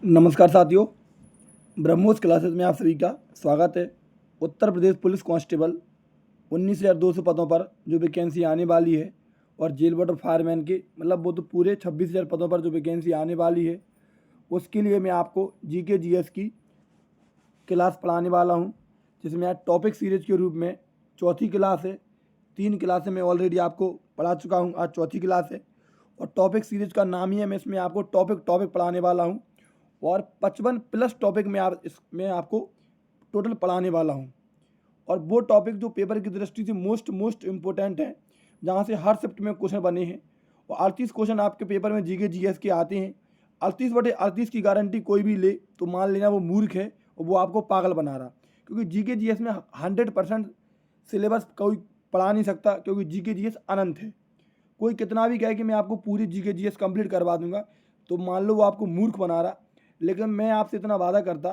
नमस्कार साथियों, ब्रह्मोस क्लासेस में आप सभी का स्वागत है। उत्तर प्रदेश पुलिस कांस्टेबल 19,200 पदों पर जो वैकेंसी आने वाली है और जेल वार्डर फायरमैन के मतलब वो तो पूरे 26,000 पदों पर जो वैकेंसी आने वाली है, उसके लिए मैं आपको जीके जीएस की क्लास पढ़ाने वाला हूं, जिसमें आज टॉपिक सीरीज के रूप में चौथी क्लास है। 3 क्लासें मैं ऑलरेडी आपको पढ़ा चुका हूं, आज चौथी क्लास है और टॉपिक सीरीज का नाम ही है। मैं इसमें आपको टॉपिक पढ़ाने वाला हूं और 55 प्लस टॉपिक में इसमें आपको टोटल पढ़ाने वाला हूं। और वो टॉपिक जो पेपर की दृष्टि से मोस्ट इम्पोर्टेंट है, जहां से हर शिफ्ट में क्वेश्चन बने हैं और 38 क्वेश्चन आपके पेपर में जीके जीएस के आते हैं। 38/38 की गारंटी कोई भी ले तो मान लेना वो मूर्ख है और वो आपको पागल बना रहा, क्योंकि जीके जीएस में 100% सिलेबस कोई पढ़ा नहीं सकता, क्योंकि जीके जीएस अनंत है। कोई कितना भी कहे कि मैं आपको पूरी जीके जीएस कंप्लीट करवा दूंगा तो मान लो वो आपको मूर्ख बना रहा। लेकिन मैं आपसे इतना वादा करता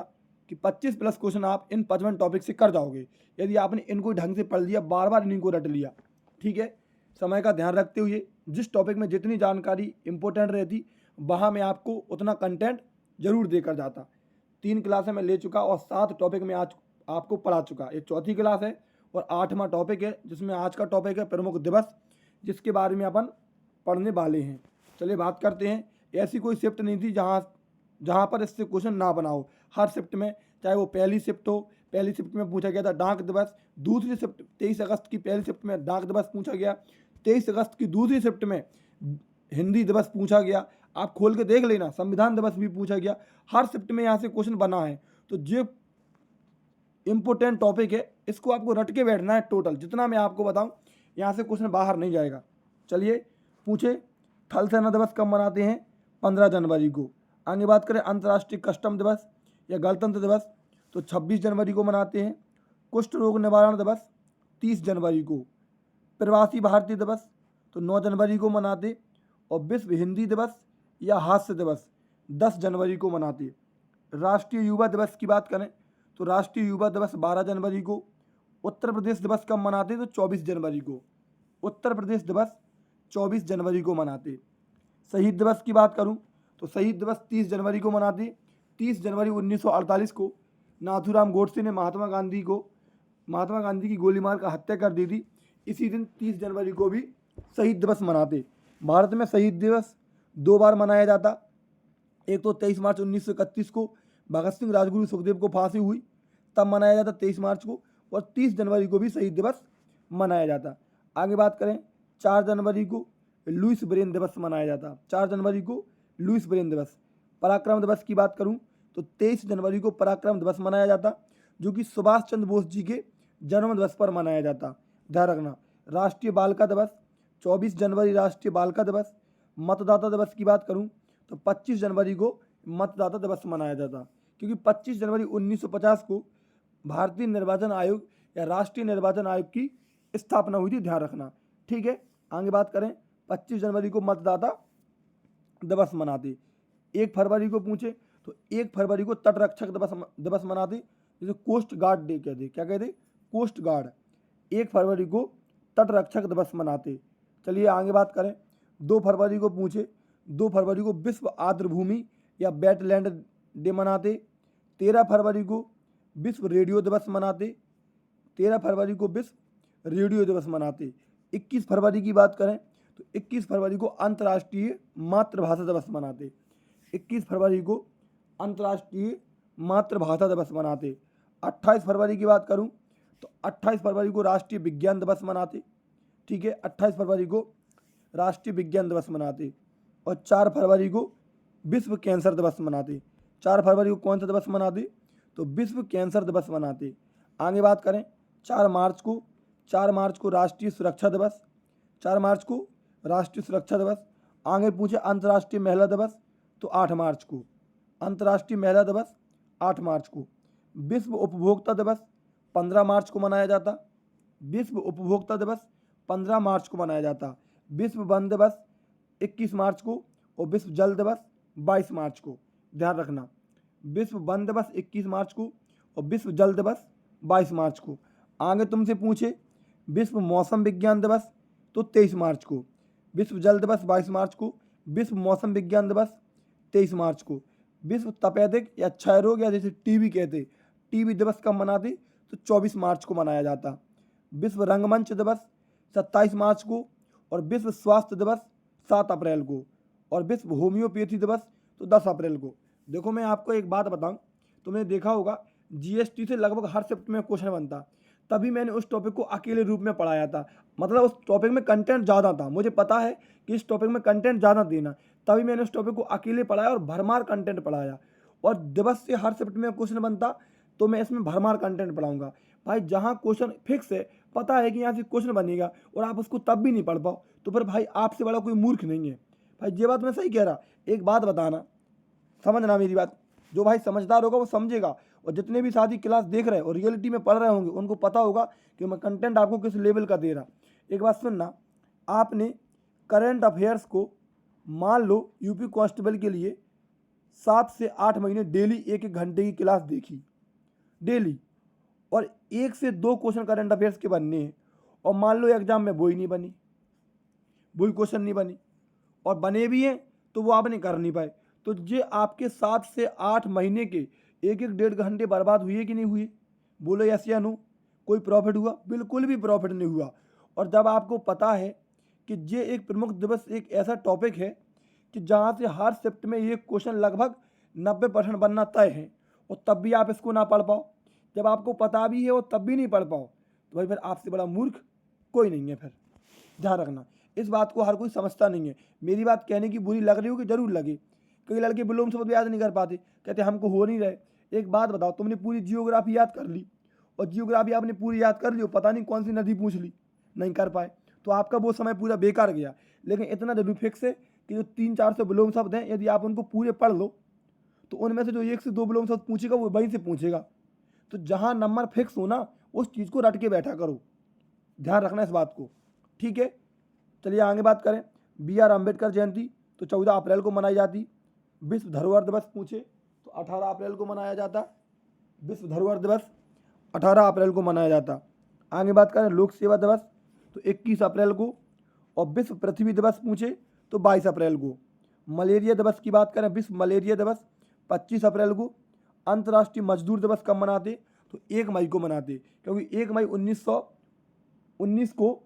कि 25 प्लस क्वेश्चन आप इन 55 टॉपिक से कर जाओगे, यदि आपने इनको ढंग से पढ़ लिया, बार बार इनको रट लिया। ठीक है, समय का ध्यान रखते हुए जिस टॉपिक में जितनी जानकारी इंपॉर्टेंट रहती वहाँ मैं आपको उतना कंटेंट जरूर देकर जाता। 3 क्लासें मैं ले चुका और 7 टॉपिक में आज आपको पढ़ा चुका। ये चौथी क्लास है और 8वां टॉपिक है, जिसमें आज का टॉपिक है प्रमुख दिवस, जिसके बारे में अपन पढ़ने वाले हैं। चलिए बात करते हैं। ऐसी कोई शिफ्ट नहीं थी जहाँ पर इससे क्वेश्चन ना बनाओ। हर शिफ्ट में, चाहे वो पहली शिफ्ट में पूछा गया था डाक दिवस, दूसरी शिफ्ट 23 अगस्त की पहली शिफ्ट में डाक दिवस पूछा गया, 23 अगस्त की दूसरी शिफ्ट में हिंदी दिवस पूछा गया। आप खोल के देख लेना, संविधान दिवस भी पूछा गया। हर शिफ्ट में यहाँ से क्वेश्चन बना है। तो जो इम्पोर्टेंट टॉपिक है इसको आपको रट के बैठना है। टोटल जितना मैं आपको बताऊं, यहाँ से क्वेश्चन बाहर नहीं जाएगा। चलिए पूछे, थल सेना दिवस कब मनाते हैं? 15 जनवरी को। आगे बात करें अंतर्राष्ट्रीय कस्टम दिवस या गणतंत्र दिवस, तो 26 जनवरी को मनाते हैं। कुष्ठ रोग निवारण दिवस 30 जनवरी को। प्रवासी भारतीय दिवस तो 9 जनवरी को मनाते। और विश्व हिंदी दिवस या हास्य दिवस 10 जनवरी को मनाते। राष्ट्रीय युवा दिवस की बात करें तो राष्ट्रीय युवा दिवस 12 जनवरी को। उत्तर प्रदेश दिवस कब मनाते? तो 24 जनवरी को। उत्तर प्रदेश दिवस 24 जनवरी को मनाते। शहीद दिवस की बात करूं तो शहीद दिवस 30 जनवरी को मनाते। 30 जनवरी 1948 को नाथूराम गोडसे ने महात्मा गांधी की गोली मार कर हत्या कर दी थी। इसी दिन 30 जनवरी को भी शहीद दिवस मनाते। भारत में शहीद दिवस 2 बार मनाया जाता। एक तो 23 मार्च 1931 को भगत सिंह, राजगुरु, सुखदेव को फांसी हुई, तब मनाया जाता 23 मार्च को। और 30 जनवरी को भी शहीद दिवस मनाया जाता। आगे बात करें, 4 जनवरी को लुईस ब्रेन दिवस मनाया जाता। 4 जनवरी को लुईस ब्रेन दिवस। पराक्रम दिवस की बात करूं तो 23 जनवरी को पराक्रम दिवस मनाया जाता, जो कि सुभाष चंद्र बोस जी के जन्म दिवस पर मनाया जाता। ध्यान रखना। राष्ट्रीय बालिका दिवस 24 जनवरी राष्ट्रीय बालिका दिवस। मतदाता दिवस की बात करूं तो 25 जनवरी को मतदाता दिवस मनाया जाता, क्योंकि 25 जनवरी 1950 को भारतीय निर्वाचन आयोग या राष्ट्रीय निर्वाचन आयोग की स्थापना हुई थी। ध्यान रखना। ठीक है, आगे बात करें, 25 जनवरी को मतदाता दिवस मनाते। 1 फरवरी को पूछे तो 1 फरवरी को तटरक्षक दिवस मनाते, जिसे कोस्ट गार्ड डे कहते। क्या कहते? Coast guard. 1 फरवरी को तटरक्षक दिवस मनाते। चलिए आगे बात करें, 2 फरवरी को पूछे, 2 फरवरी को विश्व आर्द्र भूमि या वेटलैंड डे मनाते। 13 फरवरी को विश्व रेडियो दिवस मनाते। 13 फरवरी को विश्व रेडियो दिवस मनाते। 21 फरवरी की बात करें तो 21 फरवरी को अंतर्राष्ट्रीय मातृभाषा दिवस मनाते। 21 फरवरी को अंतर्राष्ट्रीय मातृभाषा दिवस मनाते। 28 फरवरी की बात करूं तो 28 फरवरी को राष्ट्रीय विज्ञान दिवस मनाते। ठीक है, 28 फरवरी को राष्ट्रीय विज्ञान दिवस मनाते। और 4 फरवरी को विश्व कैंसर दिवस मनाते। 4 फरवरी को कौन सा दिवस मनाते? तो विश्व कैंसर दिवस मनाते। आगे बात करें, 4 मार्च को राष्ट्रीय सुरक्षा दिवस। 4 मार्च को राष्ट्रीय सुरक्षा दिवस। आगे पूछे अंतर्राष्ट्रीय महिला दिवस तो 8 मार्च को। अंतर्राष्ट्रीय महिला दिवस 8 मार्च को। विश्व उपभोक्ता दिवस 15 मार्च को मनाया जाता। विश्व उपभोक्ता दिवस 15 मार्च को मनाया जाता। विश्व वन दिवस 21 मार्च को और विश्व जल दिवस 22 मार्च को। ध्यान रखना, विश्व वन दिवस 21 मार्च को और विश्व जल दिवस 22 मार्च को। आगे तुमसे पूछे विश्व मौसम विज्ञान दिवस तो 23 मार्च को। विश्व जल दिवस 22 मार्च को। विश्व मौसम विज्ञान दिवस 23 मार्च को। विश्व तपेदिक या क्षय रोग या जैसे टीबी कहते, टीबी दिवस कब मनाते? तो 24 मार्च को मनाया जाता। विश्व रंगमंच दिवस 27 मार्च को, और विश्व स्वास्थ्य दिवस 7 अप्रैल को, और विश्व होम्योपैथी दिवस तो 10 अप्रैल को। देखो मैं आपको एक बात बताऊं, तुमने देखा होगा जीएसटी से लगभग हर शिफ्ट में क्वेश्चन बनता, तभी मैंने उस टॉपिक को अकेले रूप में पढ़ाया था। मतलब उस टॉपिक में कंटेंट ज़्यादा था, मुझे पता है कि इस टॉपिक में कंटेंट ज़्यादा देना, तभी मैंने उस टॉपिक को अकेले पढ़ाया और भरमार कंटेंट पढ़ाया। और दिवस से हर शिफ्ट में क्वेश्चन बनता तो मैं इसमें भरमार कंटेंट पढ़ाऊंगा। भाई जहाँ क्वेश्चन फिक्स है, पता है कि यहाँ से क्वेश्चन बनेगा और आप उसको तब भी नहीं पढ़ पाओ, तो फिर भाई आपसे बड़ा कोई मूर्ख नहीं है। भाई ये बात मैं सही कह रहा। एक बात बताना, समझना मेरी बात, जो भाई समझदार होगा वो समझेगा, और जितने भी साथी क्लास देख रहे हैं और रियलिटी में पढ़ रहे होंगे उनको पता होगा कि मैं कंटेंट आपको किस लेवल का दे रहा। एक बात सुनना, आपने करंट अफेयर्स को मान लो यूपी कांस्टेबल के लिए 7 से 8 महीने डेली 1-1 घंटे की क्लास देखी डेली, और 1 से 2 क्वेश्चन करंट अफेयर्स के बनने हैं, और मान लो एग्जाम में वही नहीं बनी, वही क्वेश्चन नहीं बनी, और बने भी हैं तो वो आपने कर नहीं पाए, तो ये आपके 7 से 8 महीने के 1-1 डेढ़ घंटे बर्बाद हुए कि नहीं हुए? बोलो यस या नो। कोई प्रॉफिट हुआ? बिल्कुल भी प्रॉफिट नहीं हुआ। और जब आपको पता है कि ये एक प्रमुख दिवस एक ऐसा टॉपिक है कि जहाँ से हर शिफ्ट में ये क्वेश्चन लगभग 90% बनना तय है, और तब भी आप इसको ना पढ़ पाओ, जब आपको पता भी है और तब भी नहीं पढ़ पाओ, तो भाई फिर आपसे बड़ा मूर्ख कोई नहीं है। फिर ध्यान रखना, इस बात को हर कोई समझता नहीं है। मेरी बात कहने की बुरी लग रही हो कि जरूर लगे, कई लड़के विलोम शब्द याद नहीं कर पाते, कहते हमको हो नहीं रहे। एक बात बताओ, तुमने पूरी जियोग्राफी याद कर ली, और जियोग्राफी आपने पूरी याद कर ली, पता नहीं कौन सी नदी पूछ ली, नहीं कर पाए, तो आपका वो समय पूरा बेकार गया। लेकिन इतना जरूर फिक्स है कि जो 300-400 विलोम शब्द हैं, यदि आप उनको पूरे पढ़ लो तो उनमें से जो 1 से 2 विलोम शब्द पूछेगा वो वहीं से पूछेगा। तो जहाँ नंबर फिक्स हो ना, उस चीज़ को रट के बैठा करो, ध्यान रखना इस बात को, ठीक है। चलिए आगे बात करें। BR अम्बेडकर जयंती तो 14 अप्रैल को मनाई जाती। विश्व धरोहर दिवस पूछे तो 18 अप्रैल को मनाया जाता। विश्व धरोहर दिवस 18 अप्रैल को मनाया जाता। आगे बात करें लोक सेवा दिवस तो 21 अप्रैल को, और विश्व पृथ्वी दिवस पूछे तो 22 अप्रैल को। मलेरिया दिवस की बात करें, विश्व मलेरिया दिवस 25 अप्रैल को। अंतर्राष्ट्रीय मजदूर दिवस कब मनाते? तो 1 मई को मनाते, क्योंकि 1 मई 1919 को,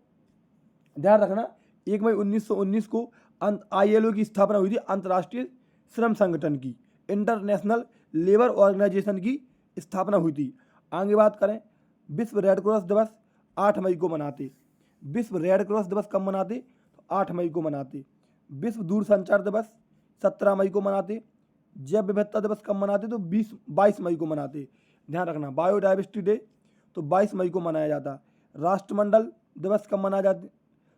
ध्यान रखना, 1 मई 1919 को ILO की स्थापना हुई थी, अंतर्राष्ट्रीय श्रम संगठन की, इंटरनेशनल लेबर ऑर्गेनाइजेशन की स्थापना हुई थी। आगे बात करें, विश्व रेड क्रॉस दिवस 8 मई को मनाते। विश्व रेड क्रॉस दिवस कब मनाते? तो 8 मई को मनाते। विश्व दूरसंचार दिवस 17 मई को मनाते। जैव विविधता दिवस कब मनाते? तो 22 मई को मनाते। ध्यान रखना, बायोडाइवर्सिटी डे तो 22 मई को मनाया जाता। राष्ट्रमंडल दिवस कब मनाया जाता?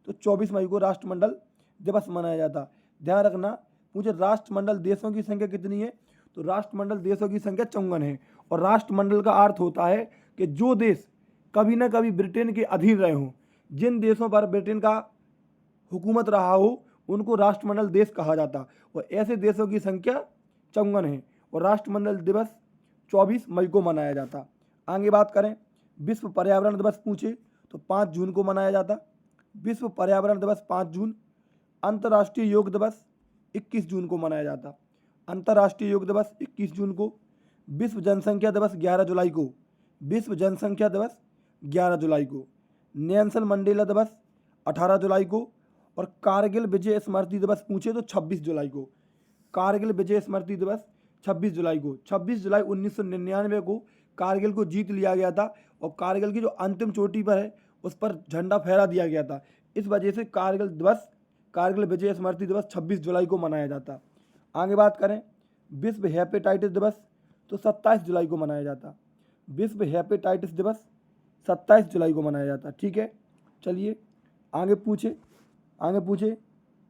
तो 24 मई को राष्ट्रमंडल दिवस मनाया जाता। ध्यान रखना, मुझे राष्ट्रमंडल देशों की संख्या कितनी है? तो राष्ट्रमंडल देशों की संख्या 54 है, और राष्ट्रमंडल का अर्थ होता है कि जो देश कभी ना कभी ब्रिटेन के अधीन रहे हों, जिन देशों पर ब्रिटेन का हुकूमत रहा हो, उनको राष्ट्रमंडल देश कहा जाता, और ऐसे देशों की संख्या 54 है, और राष्ट्रमंडल दिवस 24 मई को मनाया जाता। आगे बात करें, विश्व पर्यावरण दिवस पूछे तो 5 जून को मनाया जाता। विश्व पर्यावरण दिवस 5 जून। अंतर्राष्ट्रीय योग दिवस 21 जून को मनाया जाता। अंतर्राष्ट्रीय योग दिवस 21 जून को। विश्व जनसंख्या दिवस 11 जुलाई को। विश्व जनसंख्या दिवस 11 जुलाई को। नेल्सन मंडेला दिवस 18 जुलाई को, और कारगिल विजय स्मृति दिवस पूछे तो 26 जुलाई को। कारगिल विजय स्मृति दिवस 26 जुलाई को। 26 जुलाई 1999 को कारगिल को जीत लिया गया था, और कारगिल की जो अंतिम चोटी पर है उस पर झंडा फहरा दिया गया था। इस वजह से कारगिल विजय स्मृति दिवस 26 जुलाई को मनाया जाता। आगे बात करें, विश्व हेपेटाइटिस दिवस तो 27 जुलाई को मनाया जाता। विश्व हेपेटाइटिस दिवस 27 जुलाई को मनाया जाता, ठीक है। चलिए आगे पूछे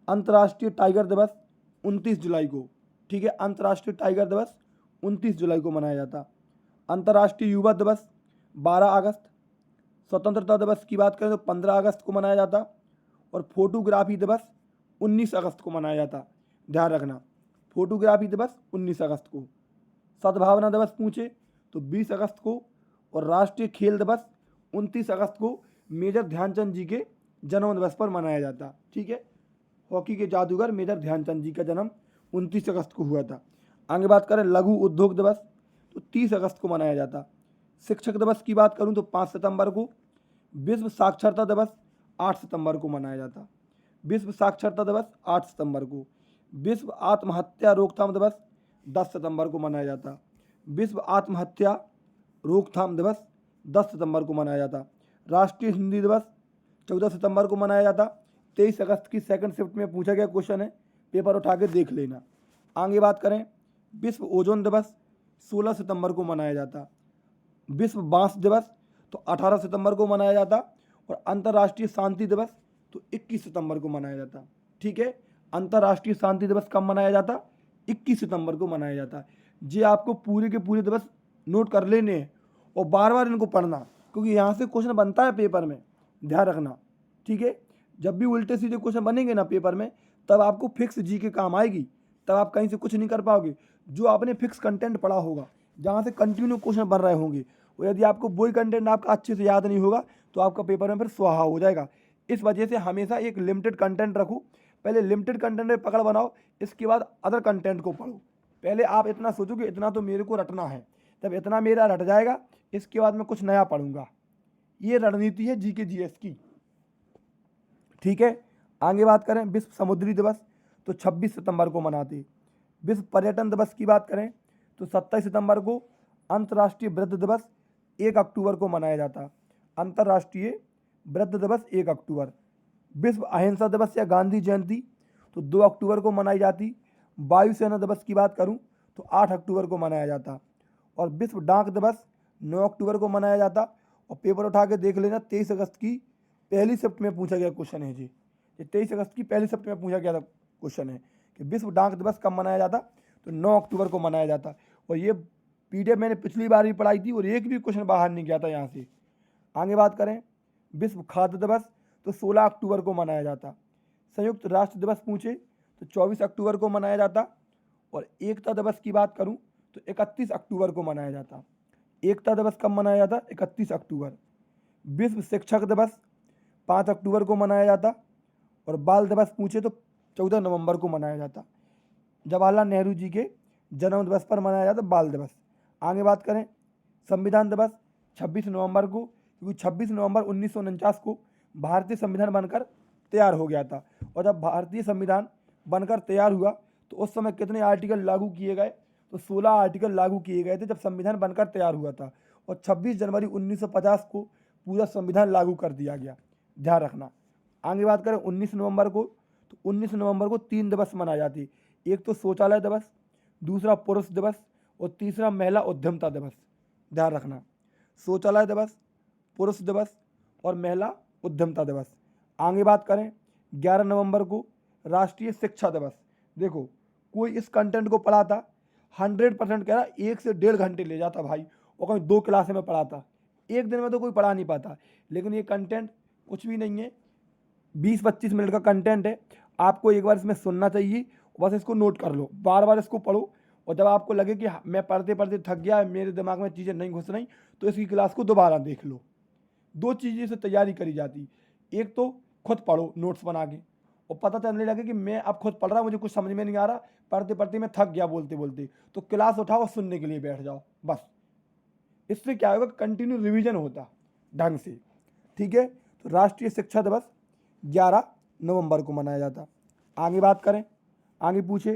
अंतर्राष्ट्रीय टाइगर दिवस 29 जुलाई को, ठीक है। अंतर्राष्ट्रीय टाइगर दिवस 29 जुलाई को मनाया जाता। अंतर्राष्ट्रीय युवा दिवस 12 अगस्त। स्वतंत्रता दिवस की बात करें तो 15 अगस्त को मनाया जाता, और फोटोग्राफी दिवस 19 अगस्त को मनाया जाता। ध्यान रखना, फोटोग्राफी दिवस 19 अगस्त को। सद्भावना दिवस पूछे तो 20 अगस्त को, और राष्ट्रीय खेल दिवस 29 अगस्त को मेजर ध्यानचंद जी के जन्म दिवस पर मनाया जाता, ठीक है। हॉकी के जादूगर मेजर ध्यानचंद जी का जन्म 29 अगस्त को हुआ था। आगे बात करें लघु उद्योग दिवस तो 30 अगस्त को मनाया जाता। शिक्षक दिवस की बात करूं तो 5 सितंबर को। विश्व साक्षरता दिवस 8 सितंबर को मनाया जाता। विश्व साक्षरता दिवस 8 सितंबर को। विश्व आत्महत्या रोकथाम दिवस 10 सितंबर को मनाया जाता। विश्व आत्महत्या रोकथाम दिवस 10 सितंबर को मनाया जाता। राष्ट्रीय हिंदी दिवस 14 सितंबर को मनाया जाता। 23 अगस्त की सेकंड शिफ्ट में पूछा गया क्वेश्चन है, पेपर उठा के देख लेना। आगे बात करें विश्व ओजोन दिवस 16 सितंबर को मनाया जाता। विश्व बांस दिवस तो 18 सितंबर को मनाया जाता और अंतर्राष्ट्रीय शांति दिवस तो 21 सितंबर को मनाया जाता। ठीक है, अंतर्राष्ट्रीय शांति दिवस कब मनाया जाता? 21 सितंबर को मनाया जाता। ये आपको पूरे के पूरे दिवस नोट कर लेने हैं और बार बार इनको पढ़ना, क्योंकि यहाँ से क्वेश्चन बनता है पेपर में, ध्यान रखना। ठीक है, जब भी उल्टे सीधे क्वेश्चन बनेंगे ना पेपर में, तब आपको फिक्स जी के काम आएगी, तब आप कहीं से कुछ नहीं कर पाओगे। जो आपने फिक्स कंटेंट पढ़ा होगा, जहाँ से कंटिन्यू क्वेश्चन बन रहे होंगे, और यदि आपको वही कंटेंट आपका अच्छे से याद नहीं होगा तो आपका पेपर में फिर स्वाहा हो जाएगा। इस वजह से हमेशा एक लिमिटेड कंटेंट रखो। पहले लिमिटेड कंटेंट में पकड़ बनाओ, इसके बाद अदर कंटेंट को पढ़ो। पहले आप इतना सोचो कि इतना तो मेरे को रटना है, तब इतना मेरा रट जाएगा, इसके बाद मैं कुछ नया पढ़ूंगा। ये रणनीति है जीके जीएस की। ठीक है, आगे बात करें विश्व समुद्री दिवस तो 26 सितंबर को मनाते। विश्व पर्यटन दिवस की बात करें तो 27 सितंबर को। अंतर्राष्ट्रीय वृद्ध दिवस 1 अक्टूबर को मनाया जाता। अंतर्राष्ट्रीय वृद्ध दिवस 1 अक्टूबर। विश्व अहिंसा दिवस या गांधी जयंती तो 2 अक्टूबर को मनाई जाती। वायुसेना दिवस की बात करूं तो 8 अक्टूबर को मनाया जाता। और विश्व डाक दिवस 9 अक्टूबर को मनाया जाता। और पेपर उठा के देख लेना, 23 अगस्त की पहली शिफ्ट में पूछा गया क्वेश्चन है जी। ये 23 अगस्त की पहली शिफ्ट में पूछा गया था क्वेश्चन है कि विश्व डाक दिवस कब मनाया जाता, तो 9 अक्टूबर को मनाया जाता। और ये पीडीएफ मैंने पिछली बार भी पढ़ाई थी और एक भी क्वेश्चन बाहर नहीं गया था यहाँ से। आगे बात करें विश्व खाद्य दिवस तो 16 अक्टूबर को मनाया जाता। संयुक्त राष्ट्र दिवस पूछे तो 24 अक्टूबर को मनाया जाता। और एकता दिवस की बात करूं तो 31 अक्टूबर को मनाया जाता। एकता दिवस कब मनाया जाता? 31 अक्टूबर। विश्व शिक्षक दिवस 5 अक्टूबर को मनाया जाता। और बाल दिवस पूछे तो 14 नवंबर को मनाया जाता। जवाहरलाल नेहरू जी के जन्म दिवस पर मनाया जाता बाल दिवस। आगे बात करें संविधान दिवस 26 नवंबर को, क्योंकि 26 नवंबर 1949 को भारतीय संविधान बनकर तैयार हो गया था। और जब भारतीय संविधान बनकर तैयार हुआ तो उस समय कितने आर्टिकल लागू किए गए? तो 16 आर्टिकल लागू किए गए थे जब संविधान बनकर तैयार हुआ था। और 26 जनवरी 1950 को पूरा संविधान लागू कर दिया गया, ध्यान रखना। आगे बात करें 19 नवंबर को, तो 19 नवंबर को 3 दिवस मनाए जाते। एक तो शौचालय दिवस, दूसरा पुरुष दिवस और तीसरा महिला उद्यमता दिवस, ध्यान रखना। शौचालय दिवस, पुरुष दिवस और महिला उद्यमता दिवस। आगे बात करें 11 नवंबर को राष्ट्रीय शिक्षा दिवस। देखो, कोई इस कंटेंट को पढ़ाता 100% कह रहा 1 से 1.5 घंटे ले जाता भाई, और कहीं 2 क्लास में पढ़ाता। एक दिन में तो कोई पढ़ा नहीं पाता, लेकिन ये कंटेंट कुछ भी नहीं है, 20-25 मिनट का कंटेंट है। आपको एक बार इसमें सुनना चाहिए, बस इसको नोट कर लो, बार बार इसको पढ़ो। और जब आपको लगे कि मैं पढ़ते पढ़ते थक गया, मेरे दिमाग में चीज़ें नहीं घुस रही, तो इसकी क्लास को दोबारा देख लो। 2 चीज़ें से तैयारी करी जाती, एक तो खुद पढ़ो नोट्स बना के, और पता चलने लगे कि मैं अब खुद पढ़ रहा हूँ, मुझे कुछ समझ में नहीं आ रहा, पढ़ते पढ़ते मैं थक गया बोलते बोलते, तो क्लास उठाओ और सुनने के लिए बैठ जाओ बस। इससे क्या होगा, कंटिन्यू रिवीजन होता ढंग से। ठीक है, तो राष्ट्रीय शिक्षा दिवस 11 नवंबर को मनाया जाता। आगे बात करें, आगे पूछे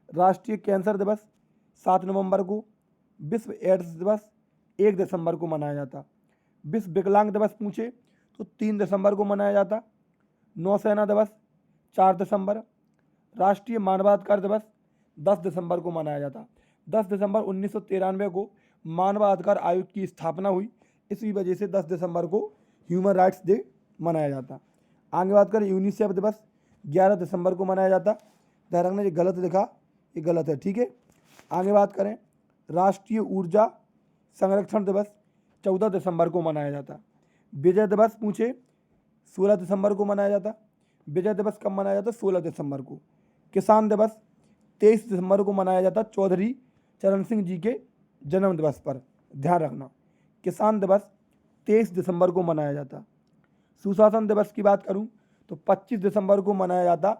राष्ट्रीय कैंसर दिवस 7 नवंबर को। विश्व एड्स दिवस 1 दिसंबर को मनाया जाता। विश्व विकलांग दिवस पूछे तो 3 दिसंबर को मनाया जाता। नौसेना दिवस 4 दिसंबर। राष्ट्रीय मानवाधिकार दिवस 10 दिसंबर को मनाया जाता। 10 दिसंबर 1993 को मानवाधिकार आयोग की स्थापना हुई, इसी वजह से 10 दिसंबर को ह्यूमन राइट्स डे मनाया जाता। आगे बात करें यूनिसेफ दिवस 11 दिसंबर को मनाया जाता। ध्यान ने ये गलत लिखा, ये गलत है। ठीक है, आगे बात करें राष्ट्रीय ऊर्जा संरक्षण दिवस 14 दिसंबर को मनाया जाता। विजय दिवस पूछे 16 दिसंबर को मनाया जाता। विजय दिवस कब मनाया जाता? 16 दिसंबर को। किसान दिवस 23 दिसंबर को मनाया जाता, चौधरी चरण सिंह जी के जन्म दिवस पर, ध्यान रखना। किसान दिवस 23 दिसंबर को मनाया जाता। सुशासन दिवस की बात करूं तो 25 दिसंबर को मनाया जाता,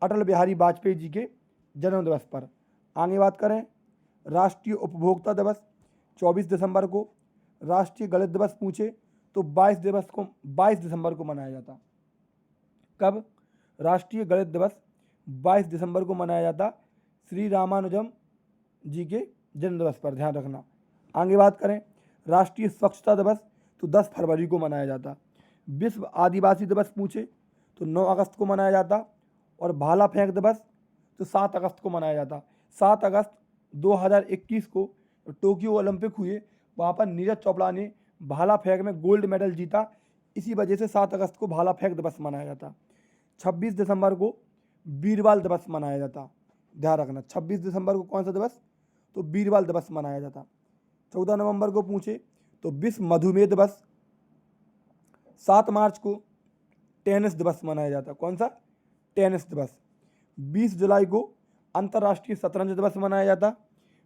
अटल बिहारी वाजपेयी जी के जन्म दिवस पर। आगे बात करें राष्ट्रीय उपभोक्ता दिवस 24 दिसंबर को। राष्ट्रीय गणित दिवस पूछे तो 22 दिसंबर को मनाया जाता। कब? राष्ट्रीय गणित दिवस 22 दिसंबर को मनाया जाता श्री रामानुजम जी के जन्म दिवस पर, ध्यान रखना। आगे बात करें राष्ट्रीय स्वच्छता दिवस तो 10 फरवरी को मनाया जाता। विश्व आदिवासी दिवस पूछे तो 9 अगस्त को मनाया जाता। और भाला फेंक दिवस तो 7 अगस्त को मनाया जाता। 7 अगस्त 2021 को टोक्यो ओलंपिक हुए, वहाँ पर नीरज चोपड़ा ने भाला फेंक में गोल्ड मेडल जीता, इसी वजह से 7 अगस्त को भाला फेंक दिवस मनाया जाता। 26 दिसंबर को वीरबाल दिवस मनाया जाता, ध्यान रखना। 26 दिसंबर को कौन सा दिवस? तो वीरबाल दिवस मनाया जाता। 14 नवंबर को पूछे तो विश्व मधुमेह दिवस। 7 मार्च को टेनिस दिवस मनाया जाता। कौन सा? टेनिस दिवस। 20 जुलाई को अंतर्राष्ट्रीय शतरंज दिवस मनाया जाता।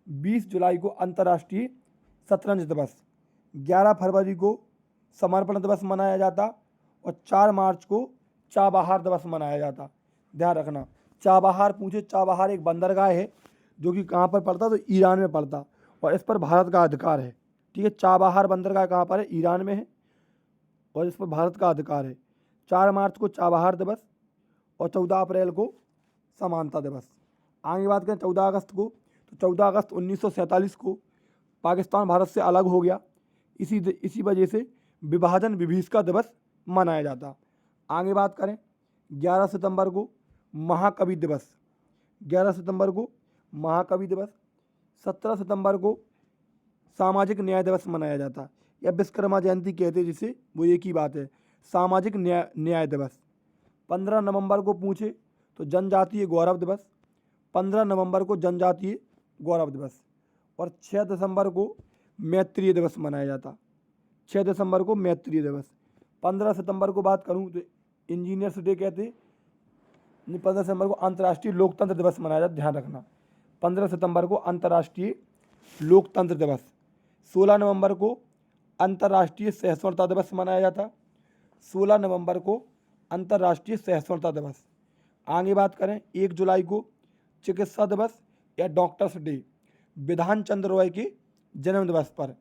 20 जुलाई को अंतर्राष्ट्रीय शतरंज दिवस। 11 फरवरी को समर्पण दिवस मनाया जाता। और 4 मार्च को चाबहार दिवस मनाया जाता, ध्यान रखना। चाबहार पूछे, चाबहार एक बंदरगाह है जो कि कहाँ पर पड़ता? तो ईरान में पड़ता, और इस पर भारत का अधिकार है। ठीक है, चाबहार बंदरगाह कहाँ पर है? ईरान में है, और इस पर भारत का अधिकार है। 4 मार्च को चाबहार दिवस और 14 अप्रैल को समानता दिवस। आगे बात करें 14 अगस्त को, तो 14 अगस्त 1947 को पाकिस्तान भारत से अलग हो गया, इसी वजह से विभाजन विभीषका दिवस मनाया जाता। आगे बात करें 11 सितंबर को महाकवि दिवस। 11 सितंबर को महाकवि दिवस। 17 सितंबर को सामाजिक न्याय दिवस मनाया जाता, या विश्वकर्मा जयंती कहते हैं जिसे, वो एक ही बात है, सामाजिक न्याय दिवस। 15 नवंबर को पूछे तो जनजातीय गौरव दिवस। 15 नवंबर को जनजातीय गौरव दिवस। और 6 दिसंबर को मैत्रीय दिवस मनाया जाता। 6 दिसंबर को मैत्रीय दिवस। 15 सितंबर को बात करूं तो इंजीनियर्स डे कहते हैं। 15 सितंबर को अंतर्राष्ट्रीय लोकतंत्र दिवस मनाया जाता, ध्यान रखना। 15 सितंबर को अंतर्राष्ट्रीय लोकतंत्र दिवस। 16 नवंबर को अंतर्राष्ट्रीय सहिष्णुता दिवस मनाया जाता। 16 नवंबर को अंतर्राष्ट्रीय सहिष्णुता दिवस। आगे बात करें 1 जुलाई को चिकित्सा दिवस या डॉक्टर्स डे, विधान चंद्र रॉय के जन्म दिवस पर,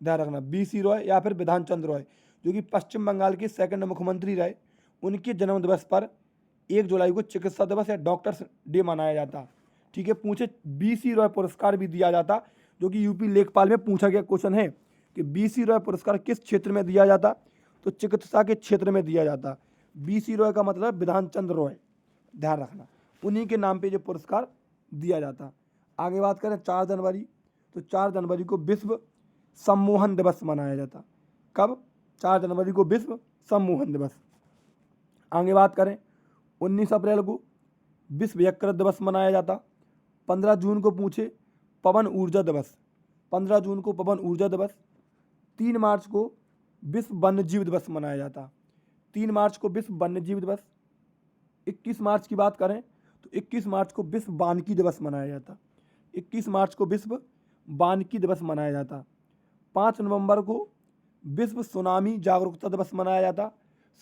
ध्यान रखना। BC रॉय या फिर विधान चंद्र रॉय जो कि पश्चिम बंगाल के 2nd मुख्यमंत्री रहे, उनके जन्म दिवस पर 1 जुलाई को चिकित्सा दिवस या डॉक्टर्स डे मनाया जाता। ठीक है, पूछे BC रॉय पुरस्कार भी दिया जाता, जो कि यूपी लेखपाल में पूछा गया क्वेश्चन है कि BC रॉय पुरस्कार किस क्षेत्र में दिया जाता? तो चिकित्सा के क्षेत्र में दिया जाता। BC रॉय का मतलब विधान चंद्र रॉय, ध्यान रखना, उन्हीं के नाम पे जो पुरस्कार दिया जाता। आगे बात करें 4 जनवरी, तो 4 जनवरी को विश्व सम्मोहन दिवस मनाया जाता। कब? 4 जनवरी को विश्व सम्मोहन दिवस। आगे बात करें 19 अप्रैल को विश्व यकृत दिवस मनाया जाता। 15 जून को पूछे पवन ऊर्जा दिवस। 15 जून को पवन ऊर्जा दिवस। 3 मार्च को विश्व वन्यजीव दिवस मनाया जाता। 3 मार्च को विश्व वन्यजीव दिवस। 21 मार्च की बात करें तो 21 मार्च को विश्व वानिकी दिवस मनाया जाता। 21 मार्च को विश्व वानिकी दिवस मनाया जाता। 5 नवंबर को विश्व सुनामी जागरूकता दिवस मनाया जाता।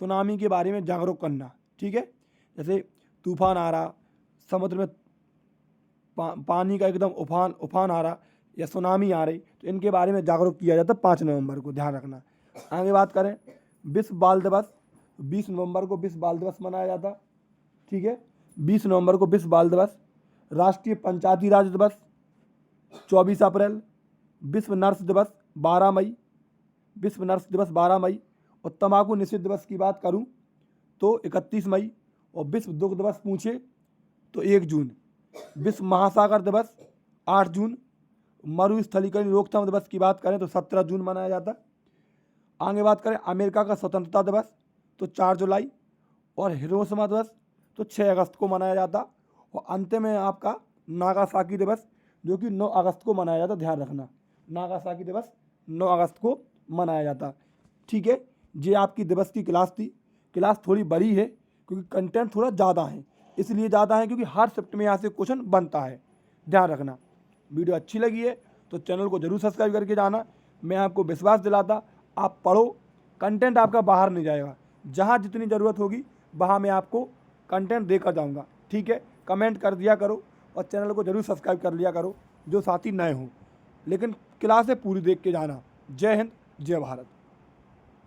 सुनामी के बारे में जागरूक करना, ठीक है, जैसे तूफान आ रहा, समुद्र में पानी का एकदम उफान आ रहा या सुनामी आ रही, तो इनके बारे में जागरूक किया जाता 5 नवंबर को, ध्यान रखना। आगे बात करें विश्व बाल दिवस। 20 नवंबर को विश्व बाल दिवस मनाया जाता। ठीक है, 20 नवंबर को विश्व बाल दिवस। राष्ट्रीय पंचायती राज दिवस 24 अप्रैल। विश्व नर्स दिवस 12 मई। विश्व नर्स दिवस 12 मई। और तंबाकू निषेध दिवस की बात करूं तो 31 मई। और विश्व दुग्ध दिवस पूछे तो 1 जून। विश्व महासागर दिवस 8 जून। मरुस्थलीकरण रोकथाम दिवस की बात करें तो 17 जून मनाया जाता। आगे बात करें अमेरिका का स्वतंत्रता दिवस तो 4 जुलाई। और हिरोशिमा दिवस तो 6 अगस्त को मनाया जाता। और अंत में आपका नागासाकी दिवस जो कि 9 अगस्त को मनाया जाता, ध्यान रखना। नागासाकी दिवस 9 अगस्त को मनाया जाता। ठीक है, ये आपकी दिवस की क्लास थी। क्लास थोड़ी बड़ी है क्योंकि कंटेंट थोड़ा ज़्यादा है, इसलिए ज़्यादा है क्योंकि हर शिफ्ट में यहाँ से क्वेश्चन बनता है, ध्यान रखना। वीडियो अच्छी लगी है तो चैनल को जरूर सब्सक्राइब करके जाना। मैं आपको विश्वास दिलाता, आप पढ़ो, कंटेंट आपका बाहर नहीं जाएगा। जहाँ जितनी ज़रूरत होगी वहाँ मैं आपको कंटेंट देकर जाऊँगा। ठीक है, कमेंट कर दिया करो और चैनल को जरूर सब्सक्राइब कर लिया करो। जो साथी नए हों, लेकिन क्लासें पूरी देख के जाना। जय हिंद, जय भारत।